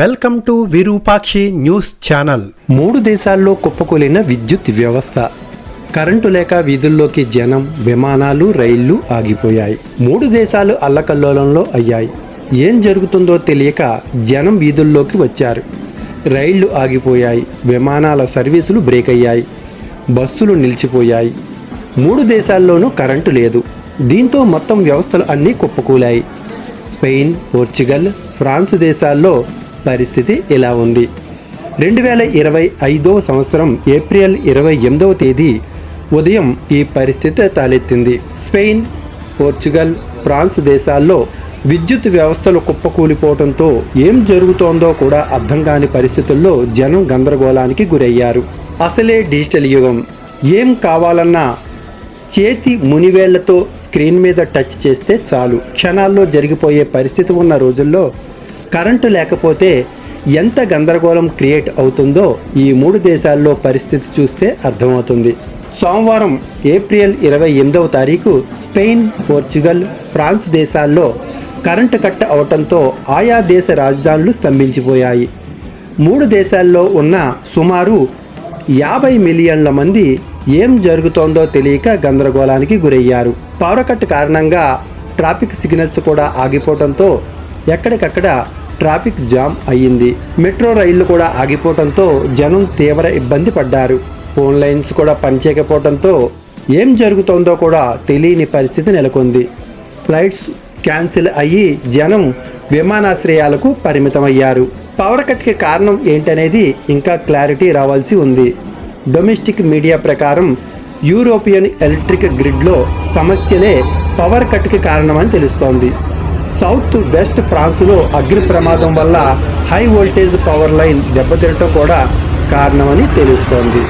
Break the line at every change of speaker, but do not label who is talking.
Welcome to Virupakshi news channel. 3 దేశాల్లో కుప్పకూలిన విద్యుత్ వ్యవస్థ. కరెంటు లేక వీధుల్లోకి జనం, విమానాలు, రైళ్లు ఆగిపోయాయి. 3 దేశాలు అల్లకల్లోలంలో అయ్యాయి. ఏం జరుగుతుందో తెలియక జనం వీధుల్లోకి వచ్చారు. రైళ్లు ఆగిపోయాయి, విమానాల సర్వీసులు బ్రేక్ అయ్యాయి, బస్సులు నిలిచిపోయాయి. 3 దేశాల్లోనూ కరెంటు లేదు. దీంతో మొత్తం వ్యవస్థలు అన్నీ కుప్పకూలాయి. స్పెయిన్, పోర్చుగల్, ఫ్రాన్స్ దేశాల్లో పరిస్థితి ఇలా ఉంది. 2025వ సంవత్సరం ఏప్రిల్ 28వ తేదీ ఉదయం ఈ పరిస్థితి తలెత్తింది. స్పెయిన్, పోర్చుగల్, ఫ్రాన్స్ దేశాల్లో విద్యుత్ వ్యవస్థలు కుప్పకూలిపోవడంతో ఏం జరుగుతోందో కూడా అర్థం కాని పరిస్థితుల్లో జనం గందరగోళానికి గురయ్యారు. అసలే డిజిటల్ యుగం. ఏం కావాలన్నా చేతి మునివేళ్లతో స్క్రీన్ మీద టచ్ చేస్తే చాలు, క్షణాల్లో జరిగిపోయే పరిస్థితి ఉన్న రోజుల్లో కరెంటు లేకపోతే ఎంత గందరగోళం క్రియేట్ అవుతుందో ఈ 3 దేశాల్లో పరిస్థితి చూస్తే అర్థమవుతుంది. సోమవారం ఏప్రిల్ 28వ తారీఖు స్పెయిన్, పోర్చుగల్, ఫ్రాన్స్ దేశాల్లో కరెంటు కట్ అవటంతో ఆయా దేశ రాజధానులు స్తంభించిపోయాయి. 3 దేశాల్లో ఉన్న సుమారు 50 మిలియన్ల మంది ఏం జరుగుతోందో తెలియక గందరగోళానికి గురయ్యారు. పవర్ కట్ కారణంగా ట్రాఫిక్ సిగ్నల్స్ కూడా ఆగిపోవడంతో ఎక్కడికక్కడ ట్రాఫిక్ జామ్ అయ్యింది. మెట్రో రైళ్లు కూడా ఆగిపోవడంతో జనం తీవ్ర ఇబ్బంది పడ్డారు. ఫోన్ లైన్స్ కూడా పనిచేయకపోవడంతో ఏం జరుగుతోందో కూడా తెలియని పరిస్థితి నెలకొంది. ఫ్లైట్స్ క్యాన్సిల్ అయ్యి జనం విమానాశ్రయాలకు పరిమితమయ్యారు. పవర్ కట్కి కారణం ఏంటనేది ఇంకా క్లారిటీ రావాల్సి ఉంది. డొమెస్టిక్ మీడియా ప్రకారం యూరోపియన్ ఎలక్ట్రిక్ గ్రిడ్లో సమస్యలే పవర్ కట్కి కారణమని తెలుస్తోంది. సౌత్ వెస్ట్ ఫ్రాన్స్లో అగ్ని ప్రమాదం వల్ల హై వోల్టేజ్ పవర్ లైన్ దెబ్బతినటం కూడా కారణమని తెలుస్తోంది.